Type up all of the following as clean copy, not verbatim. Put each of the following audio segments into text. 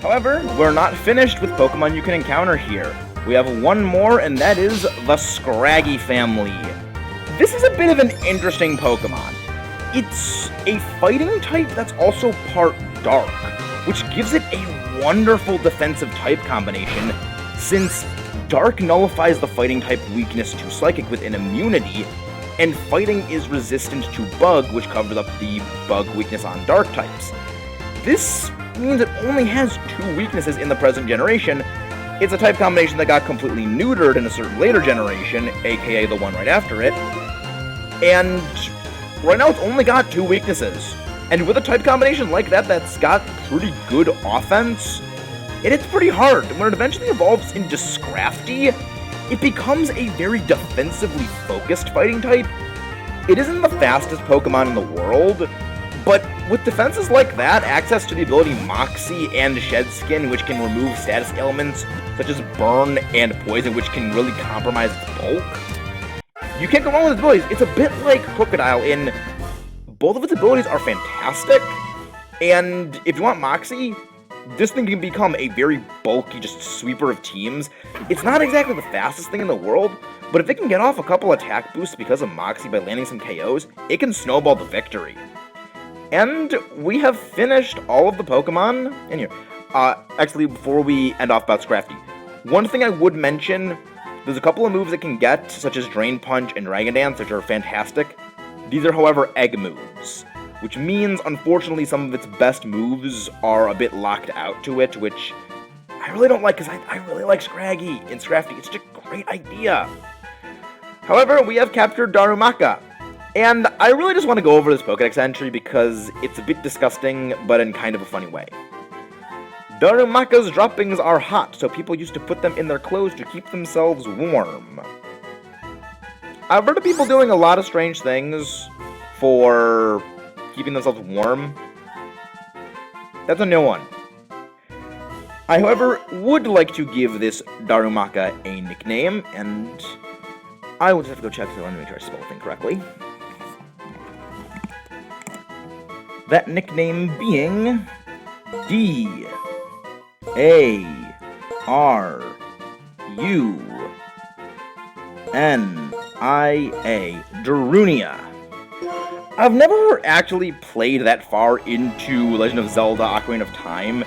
However, we're not finished with Pokemon you can encounter here. We have one more, and that is the Scraggy family. This is a bit of an interesting Pokemon. It's a fighting type that's also part dark, which gives it a wonderful defensive type combination, since dark nullifies the fighting type weakness to psychic with an immunity, and fighting is resistant to bug, which covers up the bug weakness on dark types. This means it only has 2 weaknesses in the present generation. It's a type combination that got completely neutered in a certain later generation, aka the one right after it, and right now it's only got 2 weaknesses. And with a type combination like that that's got pretty good offense, it hits pretty hard. When it eventually evolves into Scrafty, it becomes a very defensively focused fighting type. It isn't the fastest Pokemon in the world, but with defenses like that, access to the ability Moxie and Shed Skin, which can remove status ailments such as Burn and Poison, which can really compromise its bulk, you can't go wrong with its abilities. It's a bit like Crocodile in both of its abilities are fantastic, and if you want Moxie, this thing can become a very bulky, just sweeper of teams. It's not exactly the fastest thing in the world, but if it can get off a couple attack boosts because of Moxie by landing some KOs, it can snowball the victory. And we have finished all of the Pokemon in here. Actually, before we end off about Scrafty, one thing I would mention, there's a couple of moves it can get, such as Drain Punch and Dragon Dance, which are fantastic. These are, however, egg moves, which means, unfortunately, some of its best moves are a bit locked out to it, which I really don't like, because I really like Scraggy and Scrafty. It's such a great idea. However, we have captured Darumaka, and I really just want to go over this Pokedex entry because it's a bit disgusting, but in kind of a funny way. Darumaka's droppings are hot, so people used to put them in their clothes to keep themselves warm. I've heard of people doing a lot of strange things for keeping themselves warm. That's a new one. I, however, would like to give this Darumaka a nickname, and I will just have to go check, so let me make sure I spell the thing correctly. That nickname being D-A-R-U-N-I-A, Darunia. I've never actually played that far into Legend of Zelda Ocarina of Time,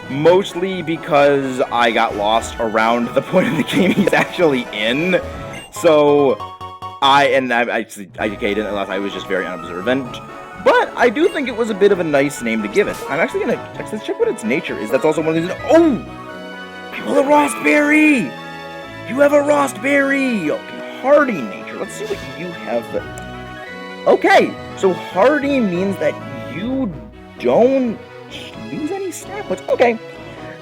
mostly because I got lost around the point of the game he's actually in, so I didn't, unless I was just very unobservant. But I do think it was a bit of a nice name to give it. I'm actually going to check what its nature is. That's also one of these. Oh! I rolled a Rostberry! You have a Rostberry! Okay, hardy nature. Let's see what you have. Okay, so hardy means that you don't lose any stat points. Okay.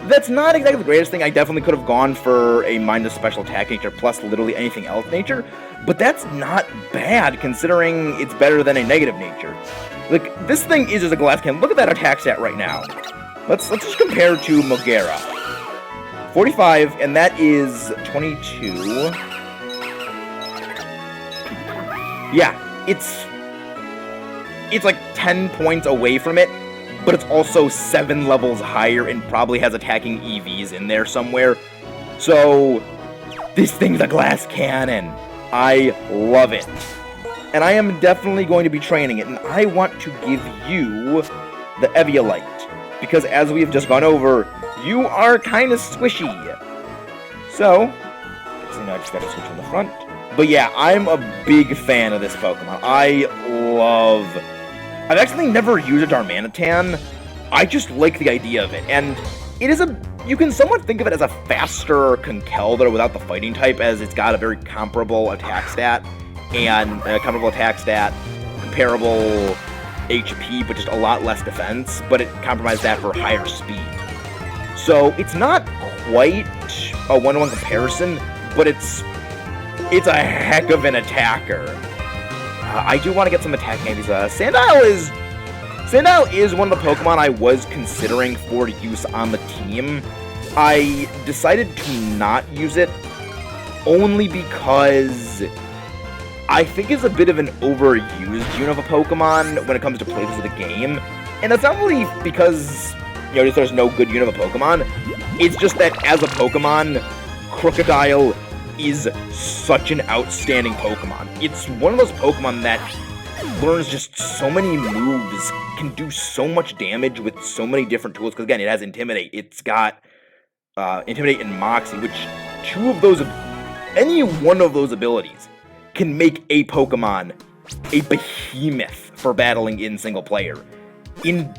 That's not exactly the greatest thing. I definitely could have gone for a minus special attack nature plus literally anything else nature, but that's not bad considering it's better than a negative nature. Like, this thing is just a glass cannon. Look at that attack stat right now. Let's just compare to Mogera. 45, and that is 22. Yeah, it's like 10 points away from it, but it's also 7 levels higher and probably has attacking EVs in there somewhere. So, this thing's a glass cannon. I love it. And I am definitely going to be training it, and I want to give you the Eviolite, because as we have just gone over, you are kind of squishy. So, I just gotta switch on the front. But yeah, I'm a big fan of this Pokemon. I've actually never used a Darmanitan. I just like the idea of it, and it is you can somewhat think of it as a faster Conkeldurr without the fighting type, as it's got a very comparable attack stat, comparable HP, but just a lot less defense, but it compromised that for higher speed. So it's not quite a one-to-one comparison, but it's a heck of an attacker. I do want to get some attack names. Sandile is one of the Pokemon I was considering for use on the team. I decided to not use it only because I think it's a bit of an overused unit of a Pokemon when it comes to playthroughs of the game. And that's not really because just there's no good unit of a Pokemon. It's just that as a Pokemon, Krookodile is such an outstanding Pokemon. It's one of those Pokemon that learns just so many moves, can do so much damage with so many different tools, because again, it has Intimidate. It's got Intimidate and Moxie, which any one of those abilities can make a Pokemon a behemoth for battling in single player. In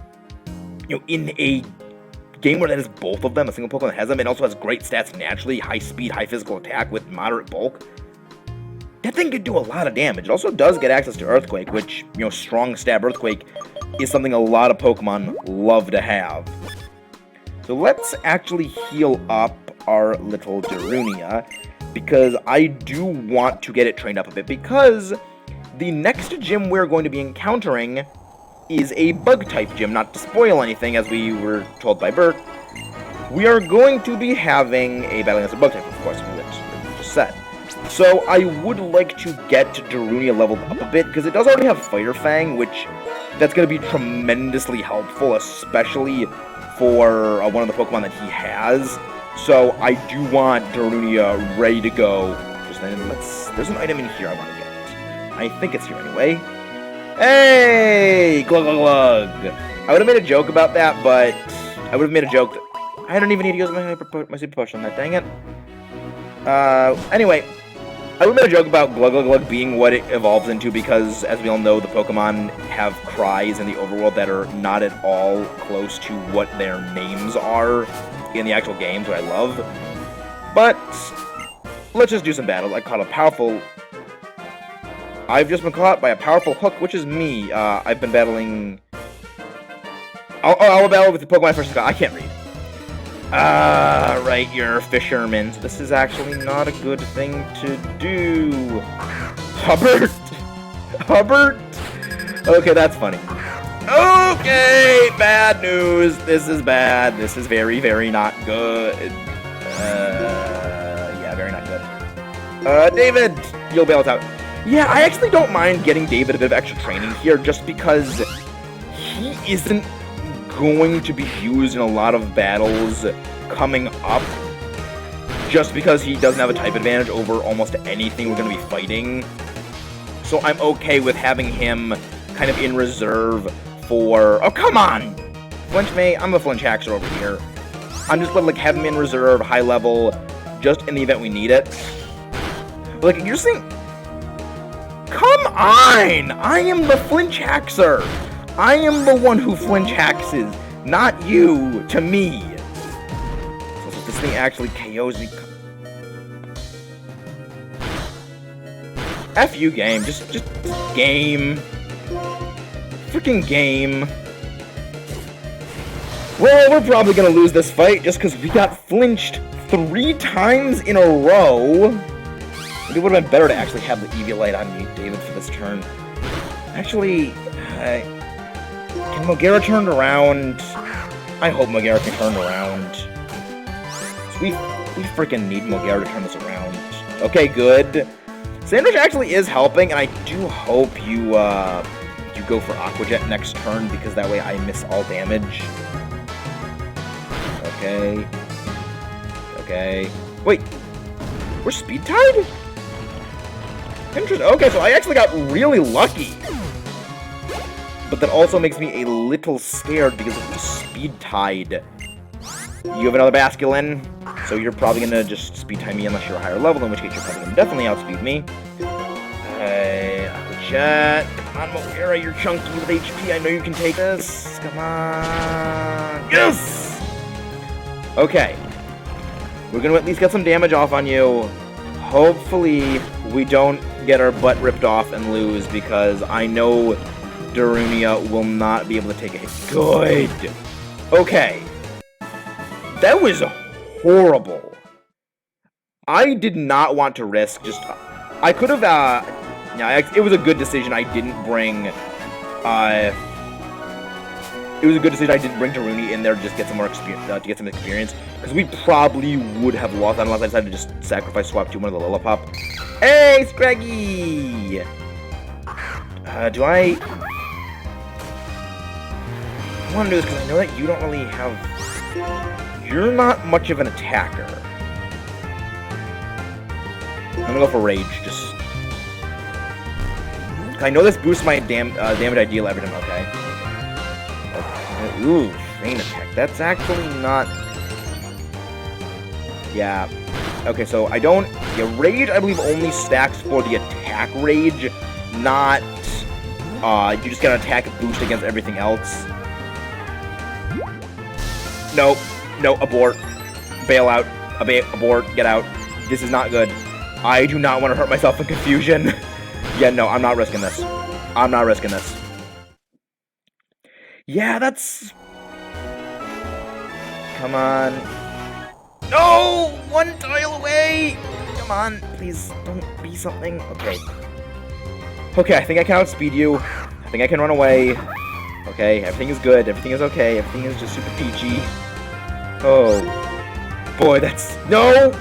a game where that has both of them, a single Pokemon that has them, and also has great stats naturally, high speed, high physical attack with moderate bulk, that thing could do a lot of damage. It also does get access to Earthquake, which, strong stab Earthquake is something a lot of Pokemon love to have. So let's actually heal up our little Darunia, because I do want to get it trained up a bit, because the next gym we're going to be encountering is a Bug-type gym. Not to spoil anything, as we were told by Bert, we are going to be having a battle against a Bug-type, of course, which we just said. So I would like to get Darunia leveled up a bit, because it does already have Fighter Fang, which that's going to be tremendously helpful, especially for one of the Pokemon that he has. So I do want Darunia ready to go. There's an item in here I want to get. I think it's here anyway. Hey! Glug glug glug! I would have made a joke about that, but I would have made a joke that I don't even need to use my Super Potion on that, dang it. Anyway, I would have made a joke about Glug glug glug being what it evolves into, because, as we all know, the Pokemon have cries in the overworld that are not at all close to what their names are in the actual games, which I love. But let's just do some battles. I've just been caught by a powerful hook, which is me. I've been battling... I'll battle with the Pokemon first. I can't read. Right, you're a fisherman. So this is actually not a good thing to do. Hubbard? Hubbard? Okay, that's funny. Okay, bad news. This is bad. This is very, very not good. Yeah, very not good. David, you'll bail us out. Yeah, I actually don't mind getting David a bit of extra training here, just because he isn't going to be used in a lot of battles coming up, just because he doesn't have a type advantage over almost anything we're going to be fighting. So I'm okay with having him kind of in reserve for... Oh, come on! Flinch Mate, I'm a Flinch Haxor over here. I'm just going to have him in reserve, high level, just in the event we need it. Like, you're saying... Come on! I am the Flinch Haxor! I am the one who Flinch Haxes, not you, to me. So if this thing actually KOs me... F you, game. Just game. Freaking game. Well, we're probably gonna lose this fight just because we got flinched 3 times in a row. It would have been better to actually have the Eviolite on you, David, for this turn. Actually, can Mogera turn around? I hope Mogera can turn around. So we freaking need Mogera to turn this around. Okay, good. Sandwich actually is helping, and I do hope you go for Aqua Jet next turn, because that way I miss all damage. Okay. Okay. Wait. We're Speed Tied? Interesting. Okay, so I actually got really lucky. But that also makes me a little scared, because if we Speed Tied, you have another Basculin, so you're probably gonna just Speed Tie me unless you're a higher level, in which case you're probably gonna definitely outspeed me. Aqua Jet. Come on, Mogera, you're chunky with HP. I know you can take this. Come on. Yes! Okay. We're gonna at least get some damage off on you. Hopefully, we don't get our butt ripped off and lose, because I know Darunia will not be able to take a hit. Good! Okay. That was horrible. I did not want to risk just... I could have, yeah, it was a good decision I didn't bring, it was a good decision I didn't bring Darunia in there to just get some more experience, because we probably would have lost unless I decided to just sacrifice swap to one of the Lillipop. Hey, Scraggy! Do I... want to do this because I know that you don't really have... You're not much of an attacker. I'm gonna go for Rage, just... I know this boosts my damage I deal every time, okay. Ooh, Feint Attack. That's actually not... Yeah. Okay, so I don't... Yeah, Rage, I believe, only stacks for the attack Rage, not... you just get an attack boost against everything else. Nope. No, abort. Bail out. Abort. Get out. This is not good. I do not want to hurt myself in confusion. Yeah, no, I'm not risking this. I'm not risking this. Yeah, that's... Come on. No! One tile away! Come on, please don't be something. Okay. Okay, I think I can outspeed you. I think I can run away. Okay, everything is good. Everything is okay. Everything is just super peachy. Oh. Boy, that's... No!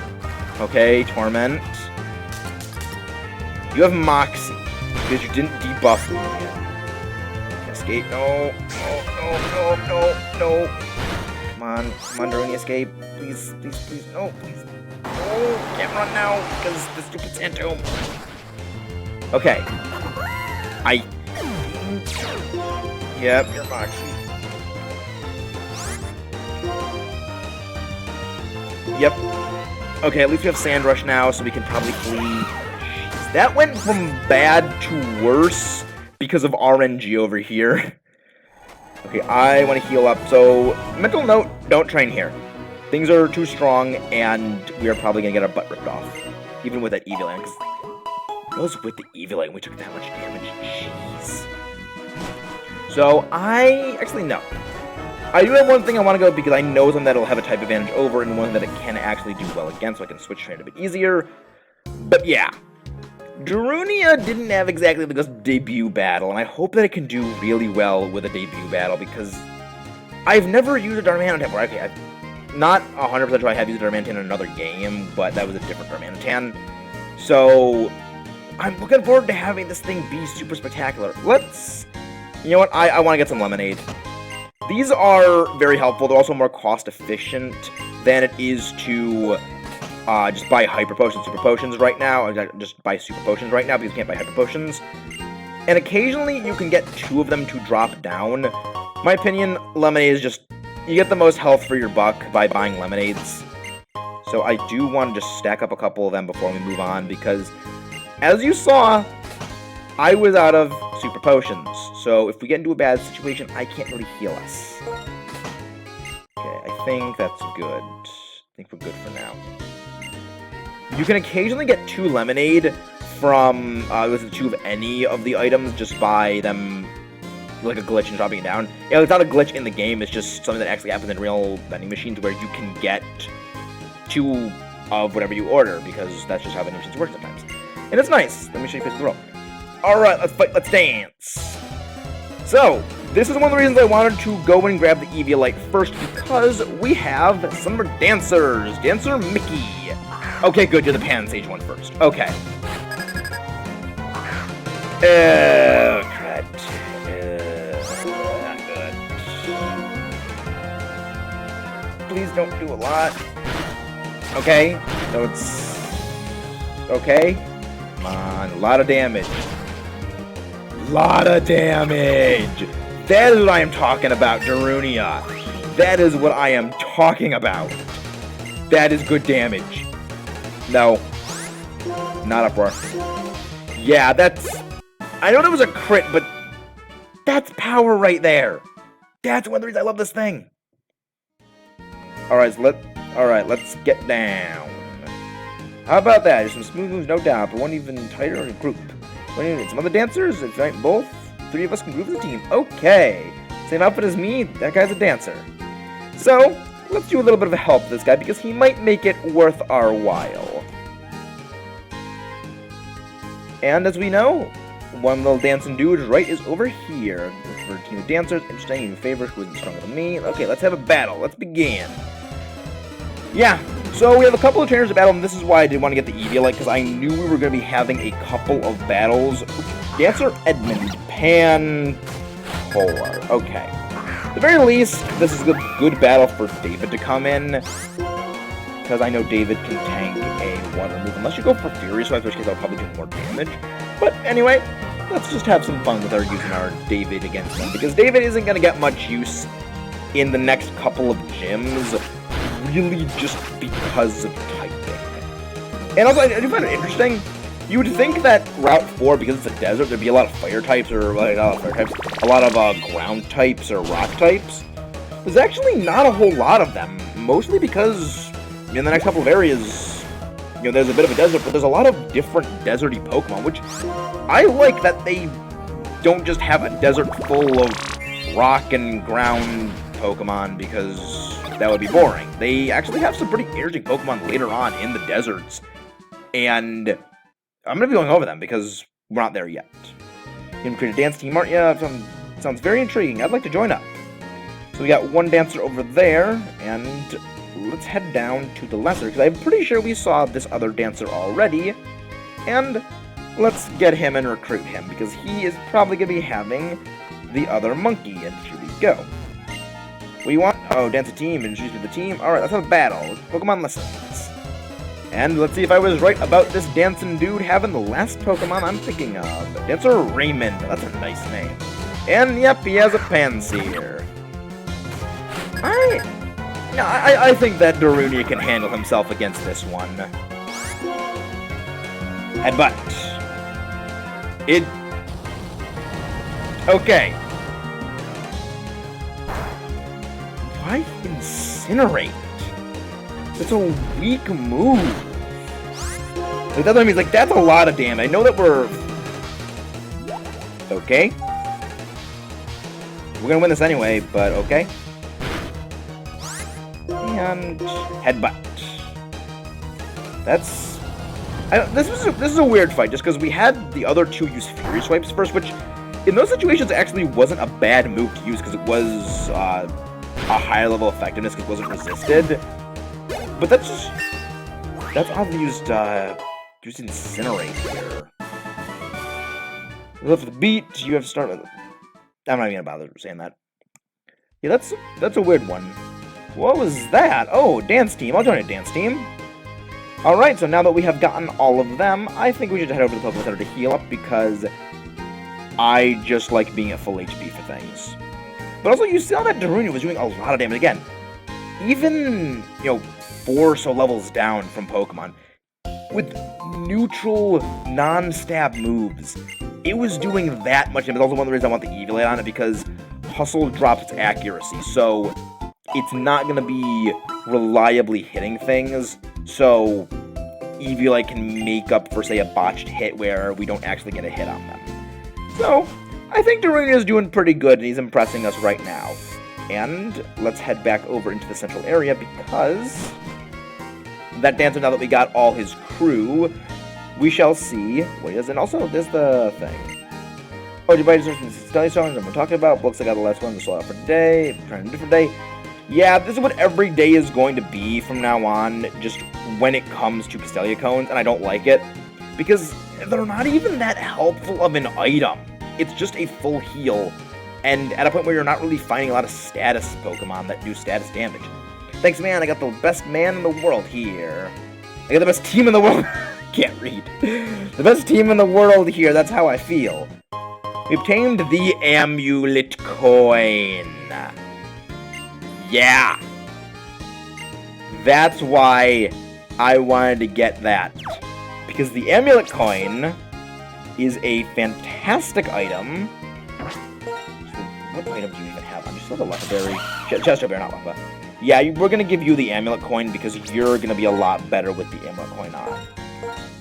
Okay, Torment. You have Moxie, because you didn't debuff me yet. Escape, no. No. Come on, Darunia, escape. Please, no, please. No, can't run now, because the stupid Santo. Okay. Yep, you're Moxie. Yep. Okay, at least we have Sand Rush now, so we can probably flee. Jeez, that went from bad to worse because of RNG over here. Okay, I want to heal up. So, mental note, don't train here. Things are too strong, and we are probably going to get our butt ripped off. Even with that Eviland, because it was with the Eviland we took that much damage. Jeez. So, no. I do have one thing I want to go because I know something that'll have a type advantage over and one that it can actually do well against, so I can switch train a bit easier. But yeah, Darunia didn't have exactly the debut battle, and I hope that it can do really well with a debut battle because I've never used a Darmanitan before. Okay, I'm not 100% sure I have used a Darmanitan in another game, but that was a different Darmanitan. So I'm looking forward to having this thing be super spectacular. You know what? I want to get some Lemonade. These are very helpful. They're also more cost efficient than it is to just buy Hyper Potions, Super Potions right now. Just buy Super Potions right now because you can't buy Hyper Potions. And occasionally you can get 2 of them to drop down. My opinion, Lemonade is just... You get the most health for your buck by buying Lemonades. So I do want to just stack up a couple of them before we move on because, as you saw, I was out of Super Potions, so if we get into a bad situation, I can't really heal us. Okay, I think that's good. I think we're good for now. You can occasionally get 2 Lemonade from, 2 of any of the items, just by them, like a glitch and dropping it down. Yeah, it's not a glitch in the game, it's just something that actually happens in real vending machines where you can get 2 of whatever you order, because that's just how vending machines work sometimes. And it's nice. Let me show you Pistol Roll. Alright, let's fight, let's dance. So, this is one of the reasons I wanted to go and grab the Eviolite first, because we have some dancers. Dancer Mickey. Okay, good, you're the Pan Sage one first. Okay. Crap. Not good. Please don't do a lot. Okay, so it's... Okay. Come on, a lot of damage. Lot of damage! That is what I am talking about, Darunia. That is what I am talking about. That is good damage. No. Not Uproar. Yeah, that's... I know that was a crit, but that's power right there. That's one of the reasons I love this thing. Alright, so let's get down. How about that? There's some smooth moves, no doubt, but one even tighter group. Some other dancers, if right, both 3 of us can group as a team. Okay. Same outfit as me, that guy's a dancer. So, let's do a little bit of a help to this guy, because he might make it worth our while. And as we know, one little dancing dude right is over here. For a team of dancers, interesting, new favorite, who isn't stronger than me. Okay, let's have a battle. Let's begin. Yeah, so we have a couple of trainers to battle, and this is why I did want to get the Eviolite, because I knew we were going to be having a couple of battles. Dancer Edmund, Pan, Polar. Okay. At the very least, this is a good battle for David to come in, because I know David can tank a water move, unless you go for Fury Swipe, in which case I'll probably do more damage. But anyway, let's just have some fun with using our David against him, because David isn't going to get much use in the next couple of gyms, really just because of typing. And also, I do find it interesting, you would think that Route 4, because it's a desert, there'd be a lot of fire types, or well, not a lot of fire types, a lot of ground types or rock types. There's actually not a whole lot of them, mostly because in the next couple of areas, there's a bit of a desert, but there's a lot of different deserty Pokemon, which I like that they don't just have a desert full of rock and ground Pokemon, because that would be boring. They actually have some pretty interesting Pokemon later on in the deserts, and I'm going to be going over them because we're not there yet. You can create a dance team, aren't you? Sounds very intriguing. I'd like to join up. So we got one dancer over there, and let's head down to the lesser, because I'm pretty sure we saw this other dancer already, and let's get him and recruit him, because he is probably going to be having the other monkey, and here we go. What do you want? Oh, dance a team, introduce me to the team. Alright, let's have a battle. Pokemon lessons. And let's see if I was right about this dancing dude having the last Pokemon I'm thinking of. Dancer Raymond. That's a nice name. And yep, he has a Pansear. I think that Darunia can handle himself against this one. Headbutt. Okay. Why Incinerate? It's a weak move. Like, that's what I mean. Like, that's a lot of damage. I know that we're... Okay. We're gonna win this anyway, but okay. And... Headbutt. That's... This is a weird fight, just because we had the other two use Fury Swipes first, which, in those situations, actually wasn't a bad move to use, because it was, a higher level effectiveness, because it wasn't resisted. But that's oddly used Incinerate here. Left the beat, you have to start with... I'm not even gonna bother saying that. Yeah, that's a weird one. What was that? Oh, dance team. I'll join a dance team. Alright, so now that we have gotten all of them, I think we should head over to the Pokemon Center to heal up, because I just like being at full HP for things. But also, you saw that Darunia was doing a lot of damage. Again, even, 4 or so levels down from Pokemon, with neutral, non-stab moves, it was doing that much damage. That's also one of the reasons I want the Eviolite on it, because Hustle drops its accuracy, so it's not going to be reliably hitting things, so Eviolite can make up for, say, a botched hit where we don't actually get a hit on them. So, I think Darunia is doing pretty good, and he's impressing us right now. And let's head back over into the central area, because that dancer, now that we got all his crew, we shall see what he does. And also, there's the thing. Oh, you buy some study songs that we're talking about. Looks like I got the last one to slow out for today. Trying a different day. Yeah, this is what every day is going to be from now on, just when it comes to Castelia cones, and I don't like it, because they're not even that helpful of an item. It's just a full heal, and at a point where you're not really finding a lot of status Pokemon that do status damage. Thanks, man, I got the best man in the world here. I got the best team in the world. Can't read. The best team in the world here, that's how I feel. We obtained the Amulet Coin. Yeah. That's why I wanted to get that. Because the Amulet Coin is a fantastic item. What item do you even have on you? Still the Legendary. Chester Bear, not Lava. Yeah, we're going to give you the Amulet Coin because you're going to be a lot better with the Amulet Coin on.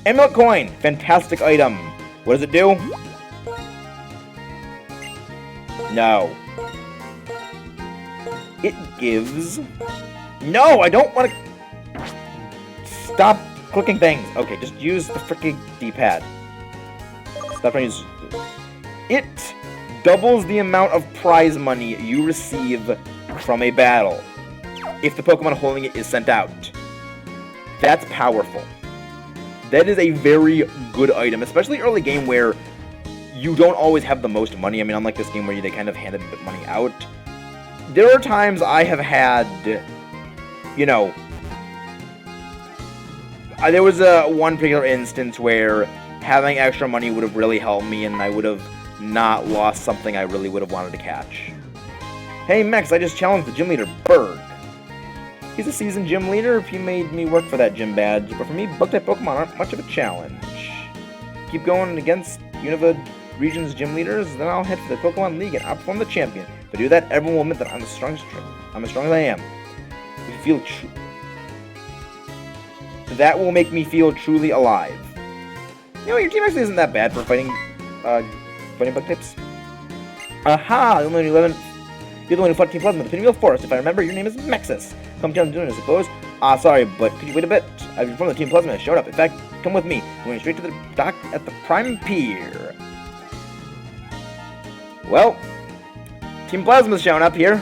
Amulet Coin! Fantastic item. What does it do? No. It gives... No, I don't want to... Stop clicking things. Okay, just use the freaking D-pad. Stop trying to use... It doubles the amount of prize money you receive from a battle if the Pokemon holding it is sent out. That's powerful. That is a very good item, especially early game where you don't always have the most money. I mean, unlike this game where they kind of handed the money out. there are times I have had, you know, there was one particular instance where having extra money would have really helped me, and I would have not lost something I really would have wanted to catch. Hey Max, I just challenged the gym leader, Berg. He's a seasoned gym leader. He made me work for that gym badge, but for me, bug-type Pokemon aren't much of a challenge. Keep going against Unova region's gym leaders, then I'll head for the Pokemon League and outperform the champion. If I do that, everyone will admit that I'm as strong as I am. If you feel that will make me feel truly alive. You know, your team actually isn't that bad for fighting bug types. Aha! You're the only one who fought Team Plasma in the Pinwheel Forest. If I remember, your name is Mexus. Come down and do it, I suppose. Sorry, but could you wait a bit? I've informed the Team Plasma has showed up. In fact, come with me. I'm going straight to the dock at the Prime Pier. Well, Team Plasma's showing up here.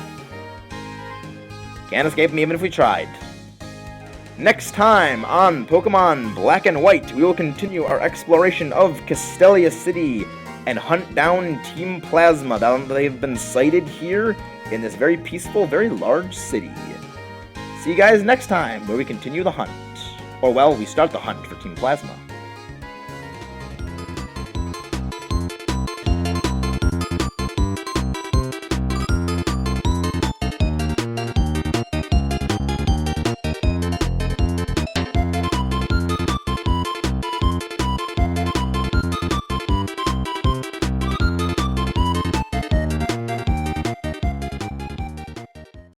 Can't escape me even if we tried. Next time on Pokemon Black and White, we will continue our exploration of Castelia City and hunt down Team Plasma. They've been sighted here in this very peaceful, very large city. See you guys next time, where we continue the hunt. Or, well, we start the hunt for Team Plasma.